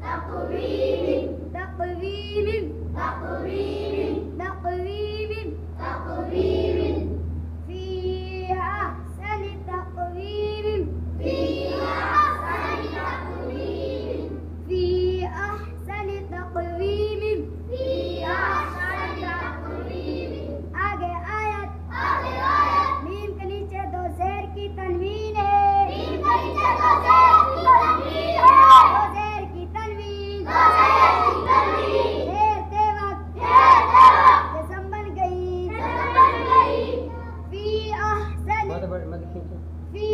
تقويم تقويم تقويم تقويم تقويم في أحسن تقويم في أحسن تقويم في أحسن تقويم في أحسن تقويم आगे आयत आगे आयत मीम के नीचे दो ज़ेर की तनवीन है मीम के नीचे दो ज़ेर की तनवीन है दो ज़ेर की तनवीन दो ज़ेर की तनवीन ठहरते वक्त जज़म बन गई जज़म बन गई फी अहसन मत खींचो फी